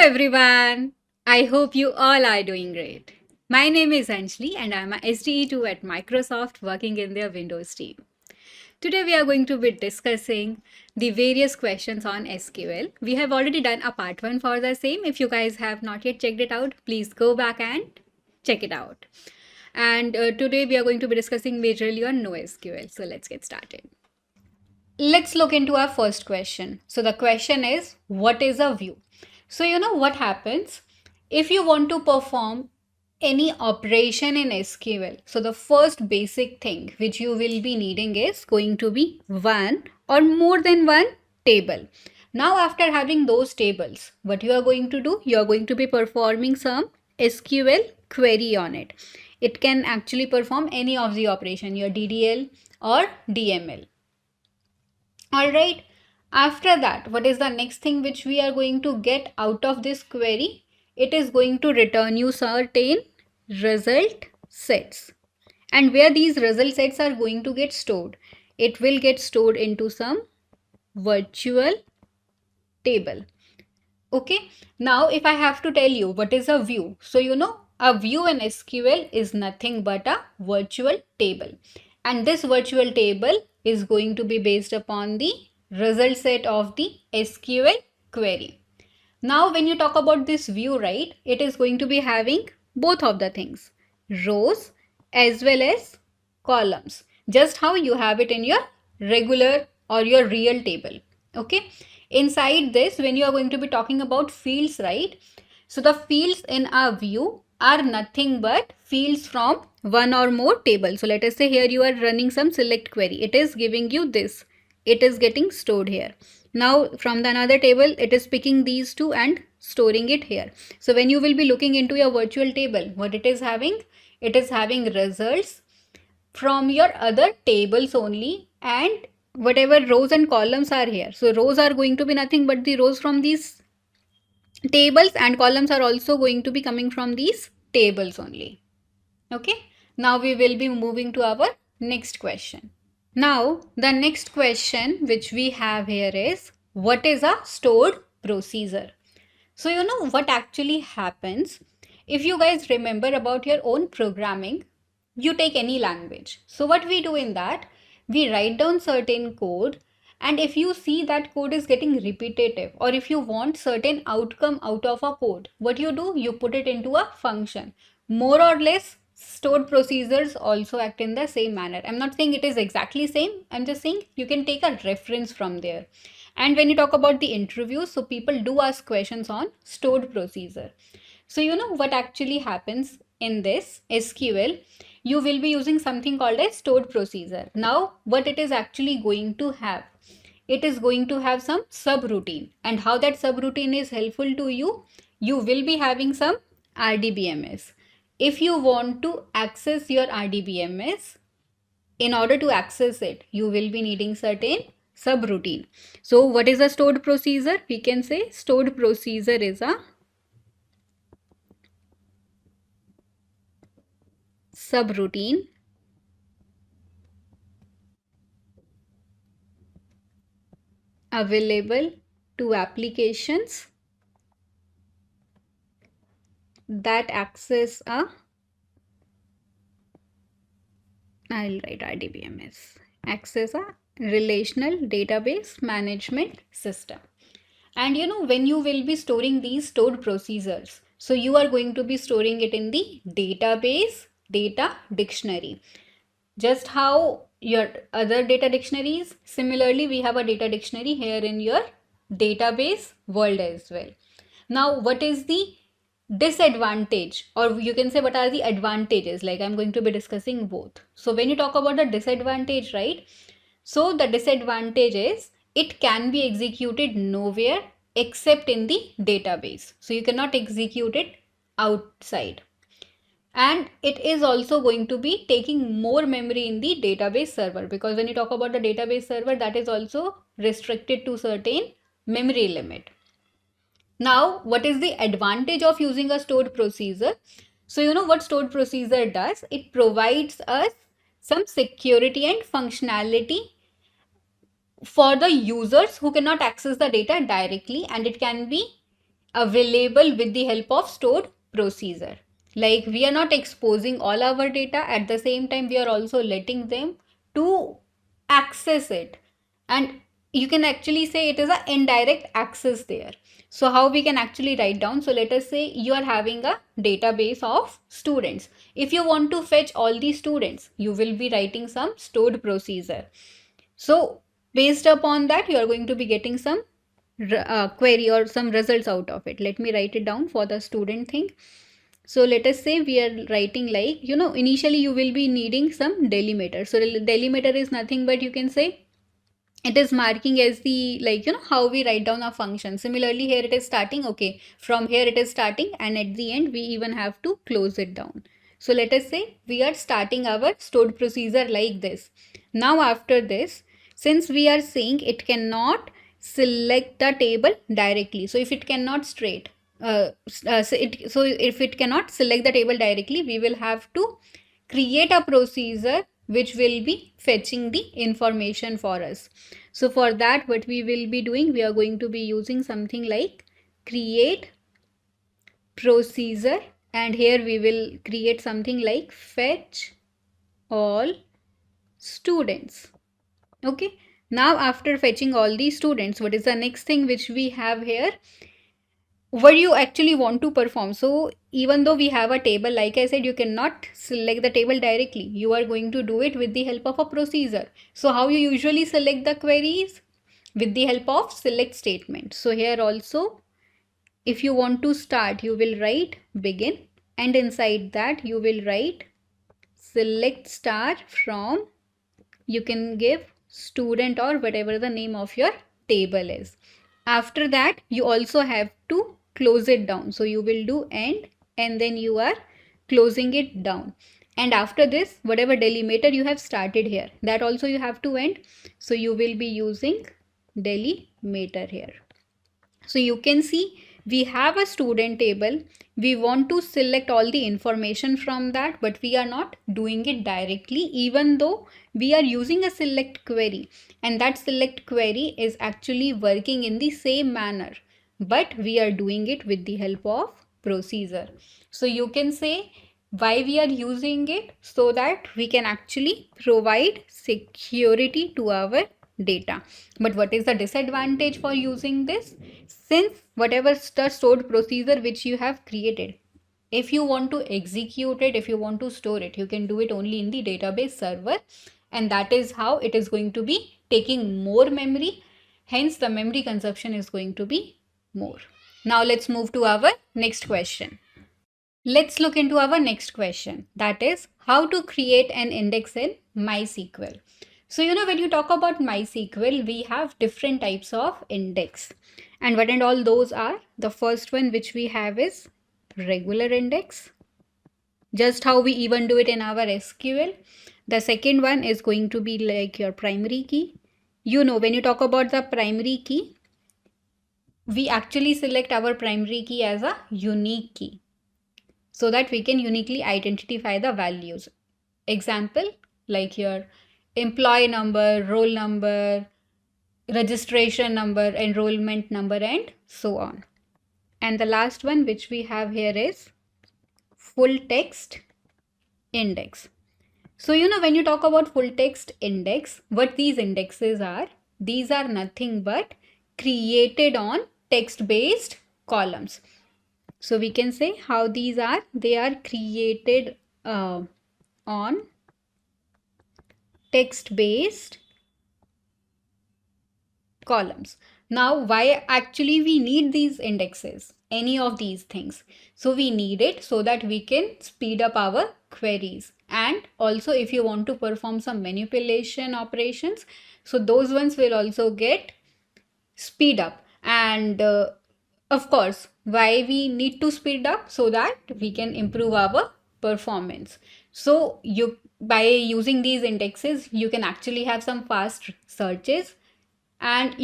everyone. I hope you all are doing great. My name is Anjali and I'm a SDE2 at Microsoft working in their Windows team. Today we are going to be discussing the various questions on SQL. We have already done a part 1 for the same. If you guys have not yet checked it out, please go back and check it out. And today we are going to be discussing majorly on NoSQL. So let's get started. Let's look into our first question. So the question is, what is a view? So you know what happens if you want to perform any operation in SQL. So the first basic thing which you will be needing is going to be one or more than one table. Now after having those tables, what you are going to do? You are going to be performing some SQL query on it. It can actually perform any of the operation, your DDL or DML. All right. After that, what is the next thing which we are going to get out of this query? It is going to return you certain result sets. And where these result sets are going to get stored? It will get stored into some virtual table. Okay. Now, if I have to tell you what is a view. So, you know, a view in SQL is nothing but a virtual table. And this virtual table is going to be based upon the result set of the SQL query. Now, when you talk about this view, right, it is going to be having both of the things, rows as well as columns, just how you have it in your regular or your real table. Okay. Inside this, when you are going to be talking about fields, right? So the fields in our view are nothing but fields from one or more tables. So let us say here you are running some select query. It is giving you this. It is getting stored here. Now from the another table, it is picking these two and storing it here. So when you will be looking into your virtual table, what it is having? It is having results from your other tables only, and whatever rows and columns are here. So rows are going to be nothing but the rows from these tables, and columns are also going to be coming from these tables only. Okay. Now we will be moving to our next question. Now the next question which we have here is, what is a stored procedure? So you know what actually happens if you guys remember about your own programming. You take any language. So what we do in that, we write down certain code, and if you see that code is getting repetitive, or if you want certain outcome out of a code, what you do? You put it into a function. More or less, stored procedures also act in the same manner. I'm not saying it is exactly same. I'm just saying you can take a reference from there. And when you talk about the interviews, so people do ask questions on stored procedure. So you know what actually happens in this SQL? You will be using something called a stored procedure. Now, what it is actually going to have? It is going to have some subroutine. And how that subroutine is helpful to you? You will be having some RDBMS. If you want to access your RDBMS, in order to access it, you will be needing certain subroutine. So what is a stored procedure? We can say stored procedure is a subroutine available to applications that access a, I'll write RDBMS, access a relational database management system. And you know, when you will be storing these stored procedures, so you are going to be storing it in the database data dictionary. Just how your other data dictionaries, similarly we have a data dictionary here in your database world as well. Now what is the disadvantage, or you can say what are the advantages? Like I'm going to be discussing both. So when you talk about the disadvantage, right? So the disadvantage is it can be executed nowhere except in the database. So you cannot execute it outside. And it is also going to be taking more memory in the database server, because when you talk about the database server, that is also restricted to certain memory limit. Now, what is the advantage of using a stored procedure? So you know what stored procedure does? It provides us some security and functionality for the users who cannot access the data directly, and it can be available with the help of stored procedure. Like we are not exposing all our data, at the same time we are also letting them to access it, and you can actually say it is an indirect access there. So how we can actually write down, so let us say you are having a database of students. If you want to fetch all the students, you will be writing some stored procedure. So based upon that, you are going to be getting some query or some results out of it. Let me write it down for the student thing. So let us say we are writing like, initially you will be needing some delimiter. So delimiter is nothing but, you can say, it is marking as the, like, how we write down a function. Similarly here it is starting, okay, from here it is starting, and at the end we even have to close it down. So let us say we are starting our stored procedure like this. Now after this, since we are saying it cannot select the table directly, so if it cannot so if it cannot select the table directly, we will have to create a procedure which will be fetching the information for us. So for that, what we will be doing, we are going to be using something like create procedure, and here we will create something like fetch all students. Okay, now after fetching all these students, what is the next thing which we have here? What you actually want to perform. So even though we have a table, like I said, you cannot select the table directly. You are going to do it with the help of a procedure. So how you usually select the queries? With the help of select statement. So here also, if you want to start, you will write begin, and inside that you will write select star from, you can give student or whatever the name of your table is. After that, you also have to close it down. So you will do end, and then you are closing it down. And after this, whatever delimiter you have started here, that also you have to end. So you will be using delimiter here. So you can see we have a student table. We want to select all the information from that, but we are not doing it directly, even though we are using a select query, and that select query is actually working in the same manner, but we are doing it with the help of procedure. So you can say why we are using it, so that we can actually provide security to our data. But what is the disadvantage for using this? Since whatever the stored procedure which you have created, if you want to execute it, if you want to store it, you can do it only in the database server, and that is how it is going to be taking more memory. Hence the memory consumption is going to be more. Now let's move to our next question. Let's look into our next question, that is how to create an index in MySQL. So when you talk about MySQL, we have different types of index, and what and all those are. The first one which we have is regular index, just how we even do it in our SQL. The second one is going to be like your primary key. When you talk about the primary key, we actually select our primary key as a unique key, so that we can uniquely identify the values. Example, like your employee number, roll number, registration number, enrollment number, and so on. And the last one which we have here is full text index. So when you talk about full text index, what these indexes are, these are nothing but created on text based columns. So we can say how these are. They are created on text based columns. Now why actually we need these indexes, any of these things? So we need it so that we can speed up our queries, and also if you want to perform some manipulation operations, so those ones will also get speed up. And of course, why we need to speed up? So that we can improve our performance. So by using these indexes, you can actually have some fast searches. And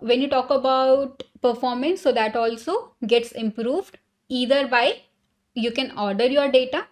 when you talk about performance, so that also gets improved either by, you can order your data,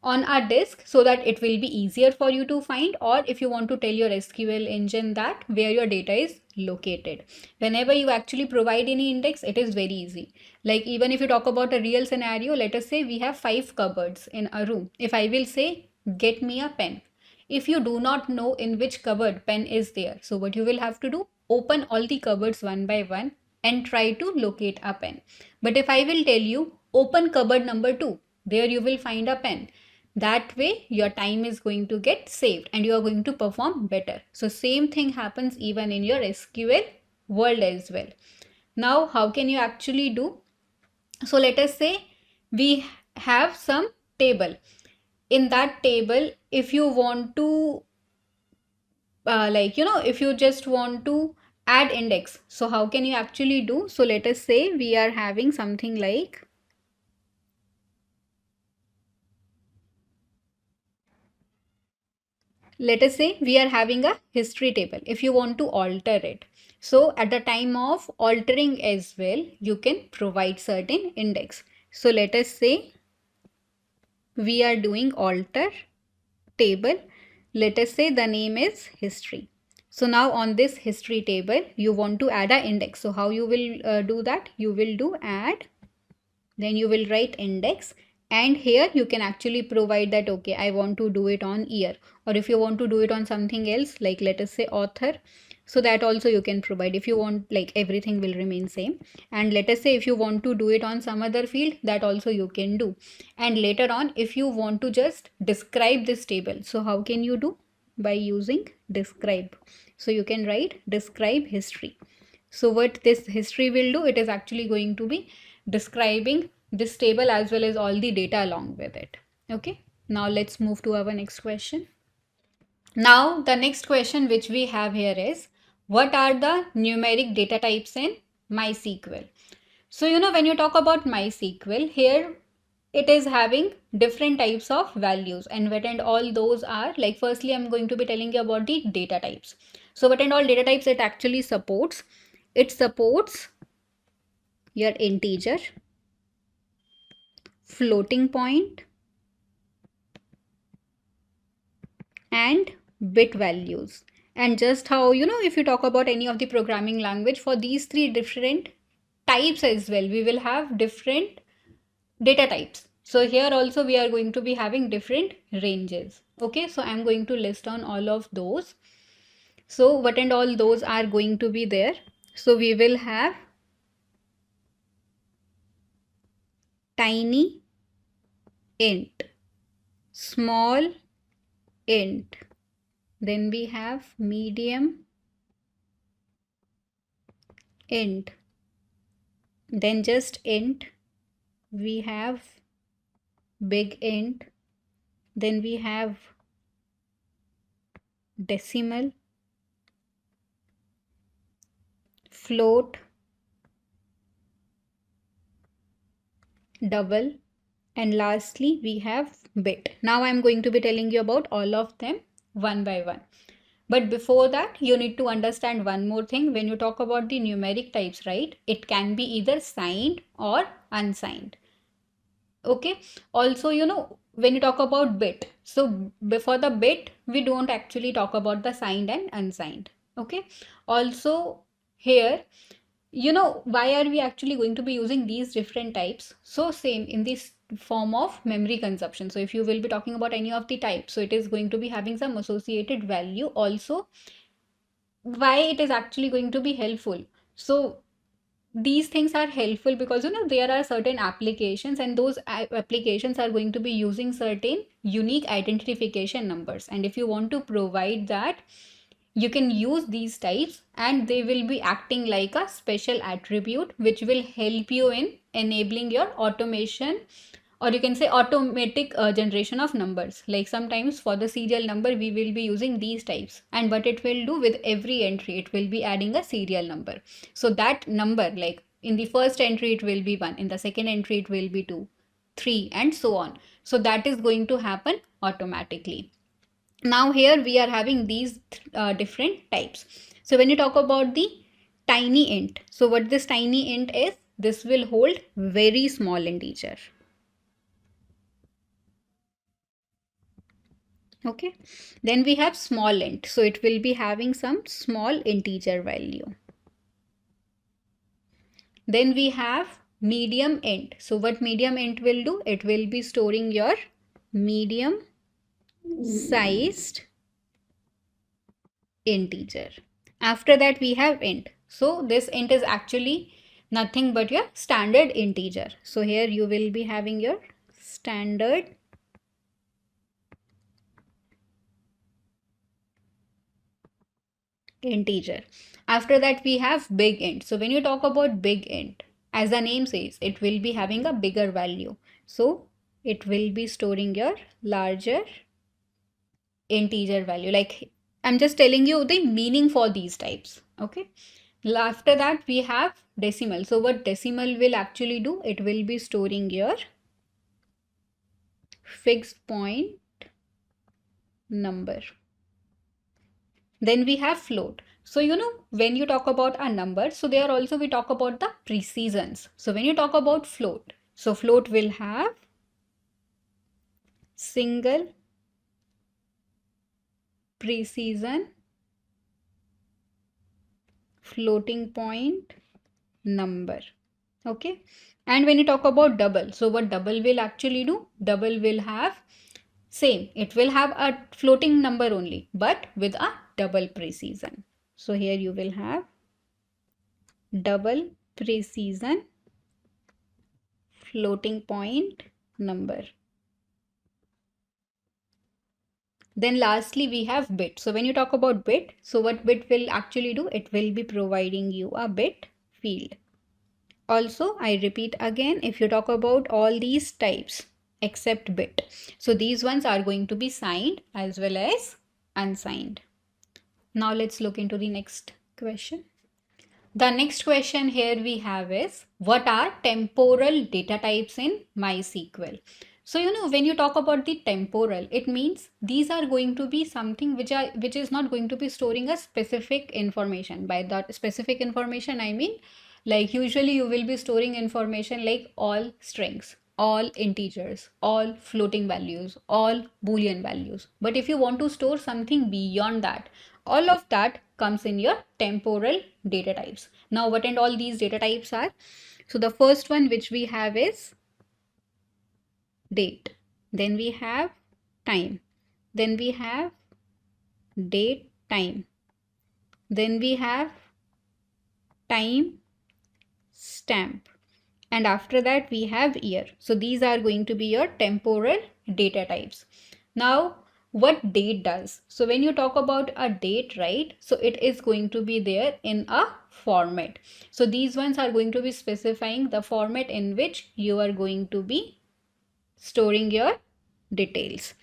on our disk so that it will be easier for you to find, or if you want to tell your SQL engine that where your data is located. Whenever you actually provide any index, it is very easy. Like even if you talk about a real scenario, let us say we have 5 cupboards in a room. If I will say, get me a pen, if you do not know in which cupboard pen is there, so what you will have to do, open all the cupboards one by one and try to locate a pen. But if I will tell you, open cupboard number 2, there you will find a pen. That way your time is going to get saved and you are going to perform better. So same thing happens even in your SQL world as well. Now how can you actually do? So let us say we have some table. In that table, if you want to if you just want to add index, so how can you actually do? So let us say we are having something like, let us say we are having a history table. If you want to alter it, so at the time of altering as well, you can provide certain index. So let us say we are doing alter table. Let us say the name is history. So now on this history table, you want to add an index. So how you will do that? You will do add, then you will write index, and here you can actually provide that, okay, I want to do it on year, or if you want to do it on something else, like let us say author, so that also you can provide. If you want, like everything will remain same. And let us say if you want to do it on some other field, that also you can do. And later on, if you want to just describe this table, so how can you do? By using describe. So you can write describe history. So what this history will do, it is actually going to be describing this table as well as all the data along with it. Okay, now let's move to our next question. Now the next question which we have here is, what are the numeric data types in MySQL? So when you talk about MySQL, here it is having different types of values, and what and all those are, like firstly I'm going to be telling you about the data types. So what and all data types it actually supports? It supports your integer, floating point, and bit values. And just how, if you talk about any of the programming language, for these three different types as well, we will have different data types. So here also we are going to be having different ranges. Okay, so I'm going to list on all of those. So what and all those are going to be there? So we will have tiny int, small int, then we have medium int, then just int, we have big int, then we have decimal, float, double, and lastly we have bit. Now I'm going to be telling you about all of them one by one. But before that, you need to understand one more thing. When you talk about the numeric types, right, it can be either signed or unsigned. Okay, also when you talk about bit, so before the bit we don't actually talk about the signed and unsigned. Okay, also here, why are we actually going to be using these different types? So same in this form of memory consumption. So if you will be talking about any of the types, so it is going to be having some associated value. Also, why it is actually going to be helpful? So these things are helpful because there are certain applications, and those applications are going to be using certain unique identification numbers, and if you want to provide that, you can use these types, and they will be acting like a special attribute which will help you in enabling your automation, or you can say automatic generation of numbers. Like sometimes for the serial number we will be using these types, and what it will do, with every entry it will be adding a serial number. So that number, like in the first entry it will be 1, in the second entry it will be 2, 3, and so on. So that is going to happen automatically. Now here we are having these different types. So when you talk about the tiny int, so what this tiny int is, this will hold very small integer. Okay, then we have small int, so it will be having some small integer value. Then we have medium int. So what medium int will do? It will be storing your medium sized integer. After that we have int. So this int is actually nothing but your standard integer. So here you will be having your standard integer. After that we have big int. So when you talk about big int, as the name says, it will be having a bigger value. So it will be storing your larger integer value. Like I'm just telling you the meaning for these types. Okay. After that we have decimal. So what decimal will actually do? It will be storing your fixed point number. Then we have float. So when you talk about a number, so there also we talk about the precisions. So when you talk about float, so float will have single precision floating point number. Okay. And when you talk about double, so what double will actually do? Double will have same. It will have a floating number only, but with a double precision. So here you will have double precision floating point number. Then lastly we have bit. So when you talk about bit, so what bit will actually do? It will be providing you a bit field. Also, I repeat again, if you talk about all these types except bit, so these ones are going to be signed as well as unsigned. Now let's look into the next question. The next question here we have is, what are temporal data types in MySQL? So when you talk about the temporal, it means these are going to be something which is not going to be storing a specific information. By that specific information I mean, like usually you will be storing information like all strings, all integers, all floating values, all boolean values. But if you want to store something beyond that, all of that comes in your temporal data types. Now what and all these data types are? So the first one which we have is date, then we have time, then we have date time, then we have time stamp, and after that we have year. So these are going to be your temporal data types. Now what date does? So when you talk about a date, right, so it is going to be there in a format. So these ones are going to be specifying the format in which you are going to be storing your details.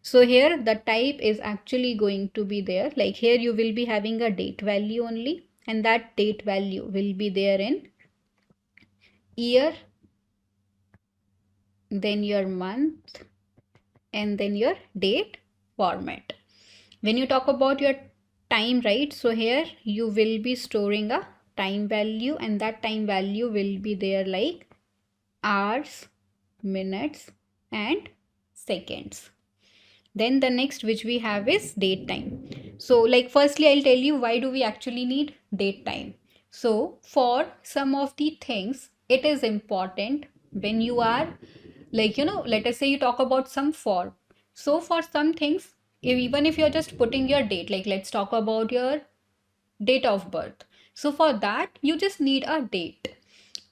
So here the type is actually going to be there, like here you will be having a date value only, and that date value will be there in year, then your month, and then your date format. When you talk about your time, right, so here you will be storing a time value, and that time value will be there like hours, minutes, and seconds. Then the next which we have is date time. So like firstly I'll tell you why do we actually need date time. So for some of the things it is important when you are like let us say you talk about some form. So for some things, even if you're just putting your date, like let's talk about your date of birth. So for that you just need a date.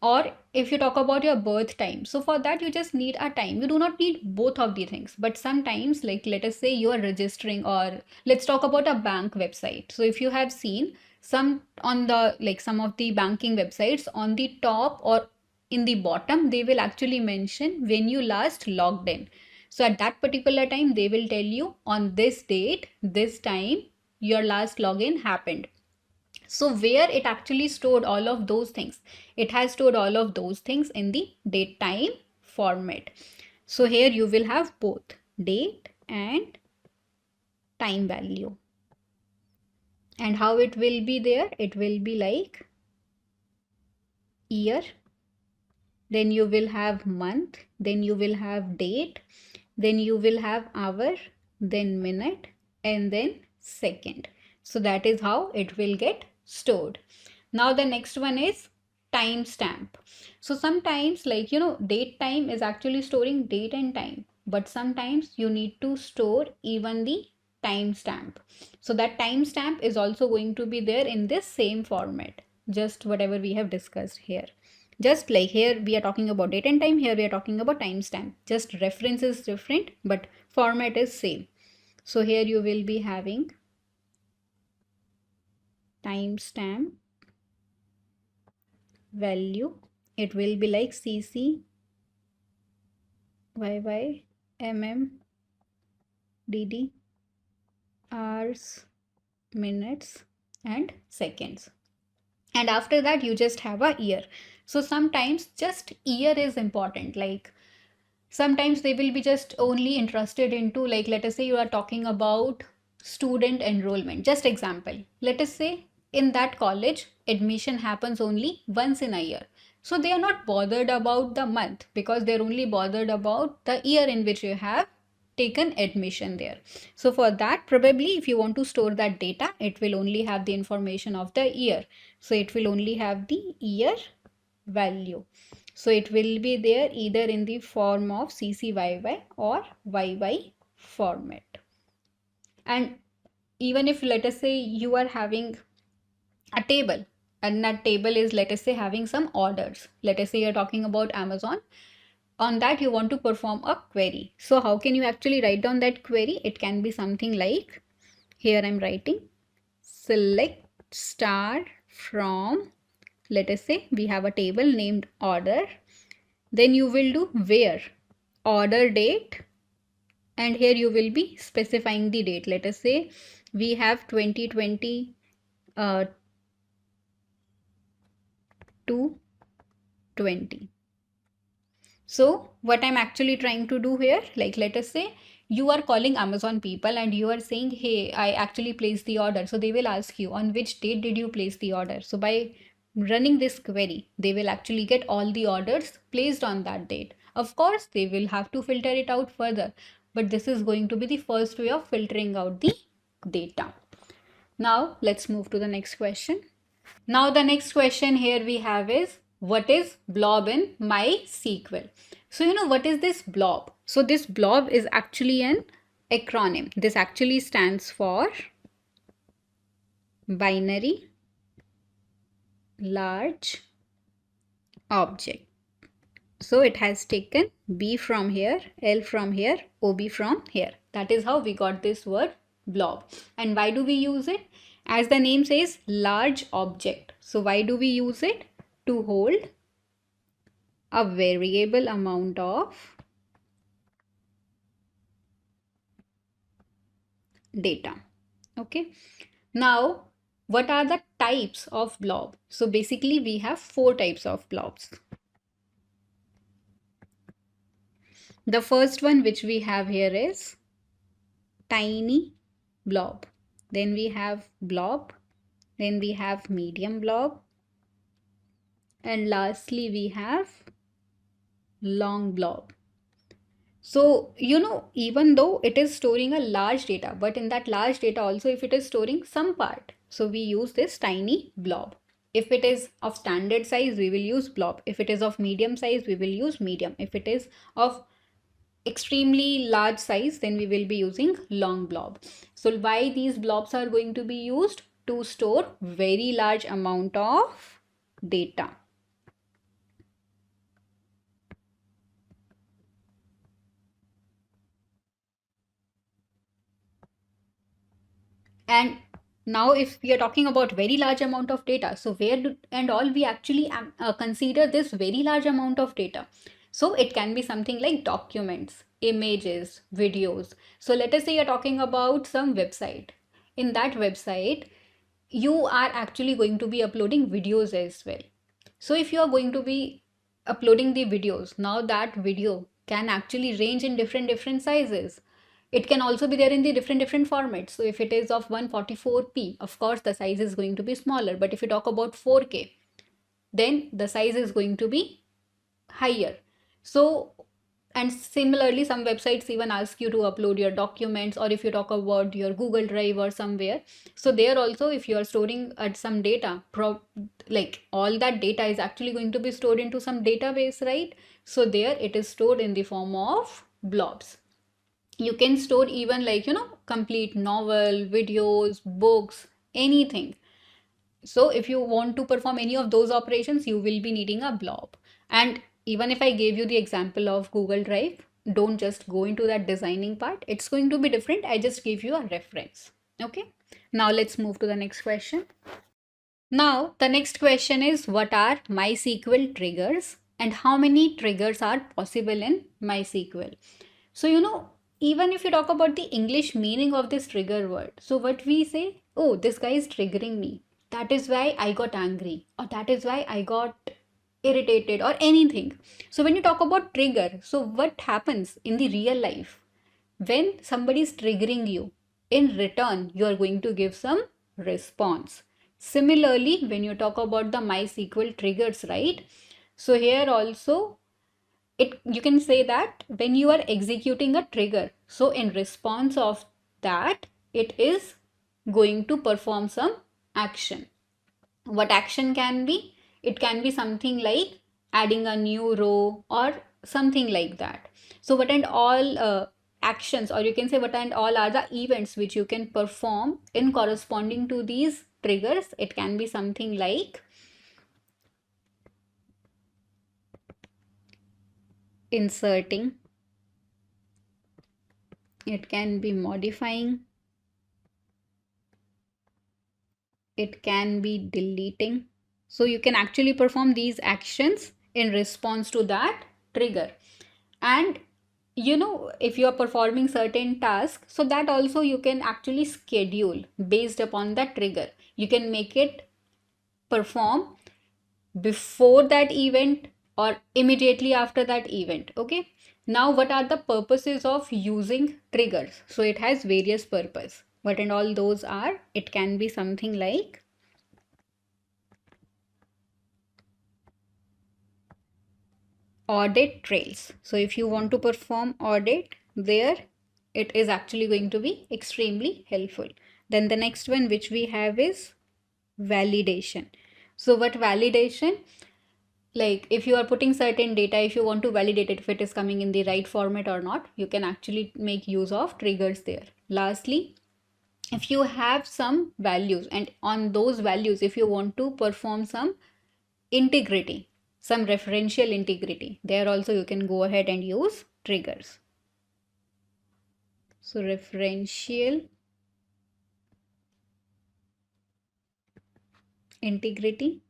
Or if you talk about your birth time, so for that you just need a time. You do not need both of the things. But sometimes, like let us say you are registering, or let's talk about a bank website. So if you have seen some on the like some of the banking websites, on the top or in the bottom they will actually mention when you last logged in. So at that particular time they will tell you on this date, this time your last login happened. So where it actually stored all of those things, it has stored all of those things in the date time format. So here you will have both date and time value. And how it will be there? It will be like year, then you will have month, then you will have date, then you will have hour, then minute, and then second. So that is how it will get stored. Now the next one is timestamp. So sometimes, like, date time is actually storing date and time, but sometimes you need to store even the timestamp. So that timestamp is also going to be there in this same format, just whatever we have discussed here. Just like here we are talking about date and time, here we are talking about timestamp. Just reference is different, but format is same. So here you will be having timestamp value. It will be like CC YY DD hours, minutes, and seconds. And after that you just have a year. So sometimes just year is important. Like sometimes they will be just only interested into, like, let us say you are talking about student enrollment. Just example, let us say in that college admission happens only once in a year. So they are not bothered about the month, because they're only bothered about the year in which you have taken admission there. So for that, probably if you want to store that data, it will only have the information of the year. So it will only have the year value. So it will be there either in the form of CCYY or YY format. And even if, let us say, you are having a table, and that table is, let us say, having some orders. Let us say you're talking about Amazon. On that you want to perform a query. So how can you actually write down that query? It can be something like, here I'm writing select star from, let us say we have a table named order. Then you will do where order date, and here you will be specifying the date. Let us say we have 2020 to 20. So what I'm actually trying to do here, like, let us say you are calling Amazon people and you are saying, hey, I actually placed the order. So they will ask you, on which date did you place the order? So by running this query, they will actually get all the orders placed on that date. Of course, they will have to filter it out further, but this is going to be the first way of filtering out the data. Now let's move to the next question. Now the next question here we have is, what is blob in MySQL? So what is this blob? So this blob is actually an acronym. This actually stands for binary large object. So it has taken B from here, L from here, OB from here. That is how we got this word blob. And why do we use it? As the name says, large object. So why do we use it? To hold a variable amount of data. Okay. Now, what are the types of blob? So basically we have 4 types of blobs. The first one which we have here is tiny blob. Then we have blob. Then we have medium blob. And lastly we have long blob. So, even though it is storing a large data, but in that large data also, if it is storing some part, so we use this tiny blob. If it is of standard size, we will use blob. If it is of medium size, we will use medium. If it is of extremely large size, then we will be using long blob. So why these blobs are going to be used? To store very large amount of data. And now if we are talking about very large amount of data, so where do and all we actually consider this very large amount of data? So it can be something like documents, images, videos. So let us say you're talking about some website. In that website, you are actually going to be uploading videos as well. So if you are going to be uploading the videos, now that video can actually range in different sizes. It can also be there in the different formats. So if it is of 144p, of course the size is going to be smaller. But if you talk about 4K, then the size is going to be higher. So And similarly, some websites even ask you to upload your documents, or if you talk about your Google Drive or somewhere. So there also, if you are storing at some data, like all that data is actually going to be stored into some database, right? So there it is stored in the form of blobs. You can store even, like, complete novel, videos, books, anything. So if you want to perform any of those operations, you will be needing a blob. And even if I gave you the example of Google Drive, don't just go into that designing part. It's going to be different. I just gave you a reference. Okay. Now let's move to the next question. Now, the next question is, what are MySQL triggers and how many triggers are possible in MySQL? So, even if you talk about the English meaning of this trigger word, so what we say, oh, this guy is triggering me. That is why I got angry, or that is why I got irritated, or anything. So, when you talk about trigger, so what happens in the real life? When somebody is triggering you, in return, you are going to give some response. Similarly, when you talk about the MySQL triggers, right? So here also, you can say that when you are executing a trigger, so in response of that, it is going to perform some action. What action can be? It can be something like adding a new row or something like that. So what and all actions, or you can say what and all are the events which you can perform in corresponding to these triggers. It can be something like inserting, it can be modifying, it can be deleting. So you can actually perform these actions in response to that trigger. And if you are performing certain tasks, so that also you can actually schedule based upon that trigger. You can make it perform before that event or immediately after that event. Okay. Now, what are the purposes of using triggers? So it has various purpose. What and all those are? It can be something like audit trails. So if you want to perform audit there, it is actually going to be extremely helpful. Then the next one which we have is validation. So what validation? Like if you are putting certain data, if you want to validate it if it is coming in the right format or not, you can actually make use of triggers there. Lastly, if you have some values, and on those values if you want to perform some integrity, some referential integrity, there also you can go ahead and use triggers. So referential integrity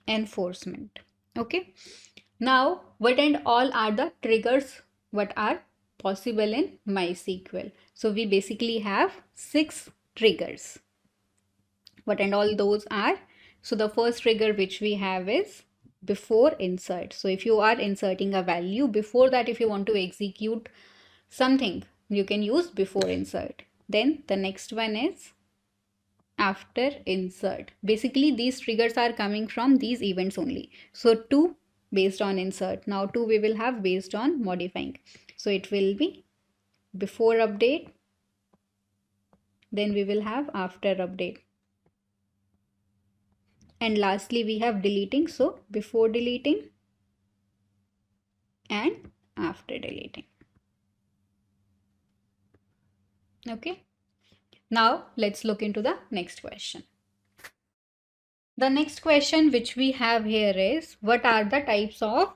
enforcement. Okay. Now, what and all are the triggers what are possible in MySQL? So we basically have 6 triggers. What and all those are? So the first trigger which we have is before insert. So if you are inserting a value, before that if you want to execute something, you can use before insert. Then the next one is after insert. Basically these triggers are coming from these events only. So 2 based on insert. Now 2 we will have based on modifying. So it will be before update, then we will have after update. And lastly we have deleting. So before deleting and after deleting. Okay. Now let's look into the next question. The next question which we have here is, what are the types of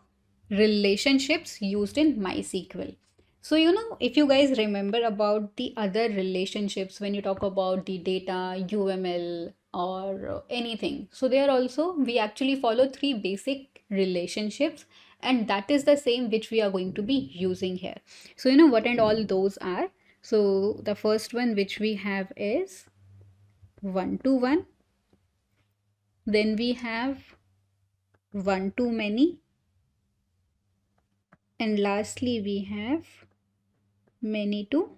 relationships used in MySQL? So, if you guys remember about the other relationships, when you talk about the data, UML, or anything, so there also we actually follow 3 basic relationships, and that is the same which we are going to be using here. So, what and all those are. So, the first one which we have is one-to-one. Then we have one-to-many. And lastly, we have many-to-many.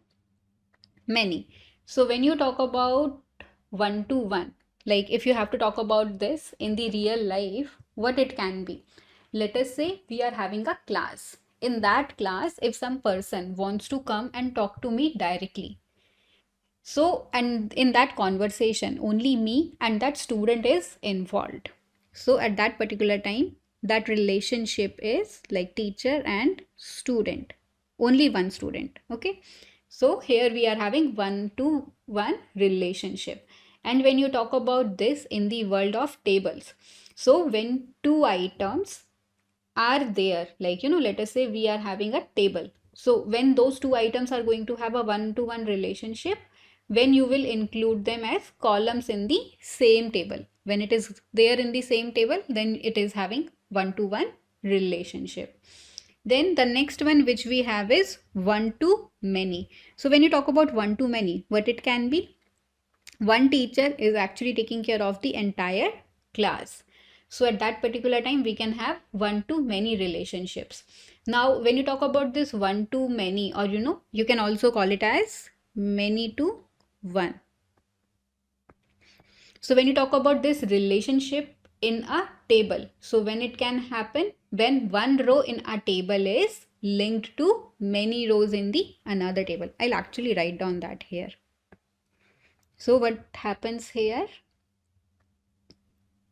So when you talk about one-to-one, like if you have to talk about this in the real life, what it can be? let us say we are having a class. In that class, if some person wants to come and talk to me directly, so, and in that conversation, only me and that student is involved. So, at that particular time, that relationship is like teacher and student, only one student. Okay. So, here we are having one to one relationship. And when you talk about this in the world of tables, so when two items are there, like let us say we are having a table, so when those two items are going to have a one to one relationship, when you will include them as columns in the same table, when it is there in the same table, then it is having one to one relationship. Then the next one which we have is one to many. So when you talk about one to many, what it can be, one teacher is actually taking care of the entire class. So at that particular time, we can have one to many relationships. Now, when you talk about this one to many, or you can also call it as many to one. So when you talk about this relationship in a table, so when it can happen, when one row in a table is linked to many rows in the another table. I'll actually write down that here. So what happens here?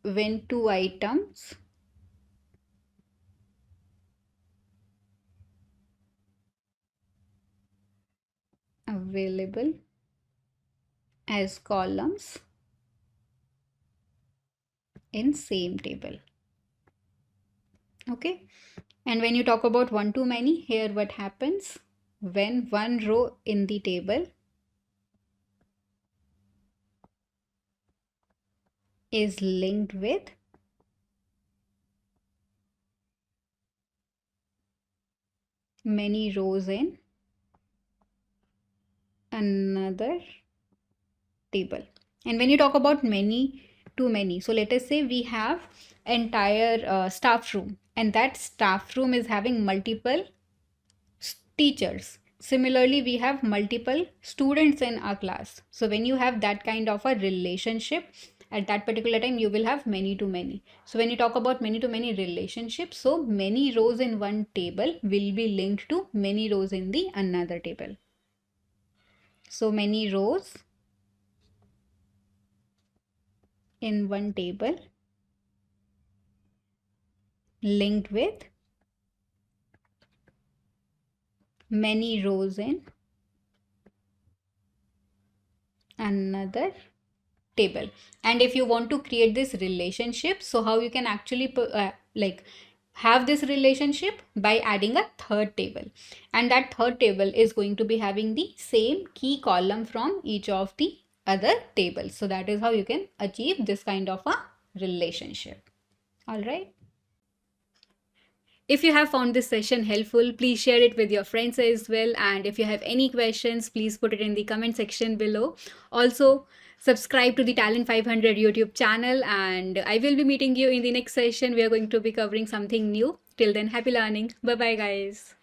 When two items available as columns in same table. Okay. And when you talk about one to many, here what happens? When one row in the table is linked with many rows in another table. And when you talk about many to many, so let us say we have entire staff room, and that staff room is having multiple teachers. Similarly, we have multiple students in our class. So when you have that kind of a relationship, at that particular time, you will have many to many. So when you talk about many to many relationships, so many rows in one table will be linked to many rows in the another table. So many rows in one table linked with many rows in another table. And if you want to create this relationship, so how you can actually have this relationship? By adding a third table, and that third table is going to be having the same key column from each of the other tables. So that is how you can achieve this kind of a relationship. All right. If you have found this session helpful, please share it with your friends as well. And if you have any questions, please put it in the comment section below. Also, subscribe to the Talent500 YouTube channel, and I will be meeting you in the next session. We are going to be covering something new. Till then, happy learning. Bye bye, guys.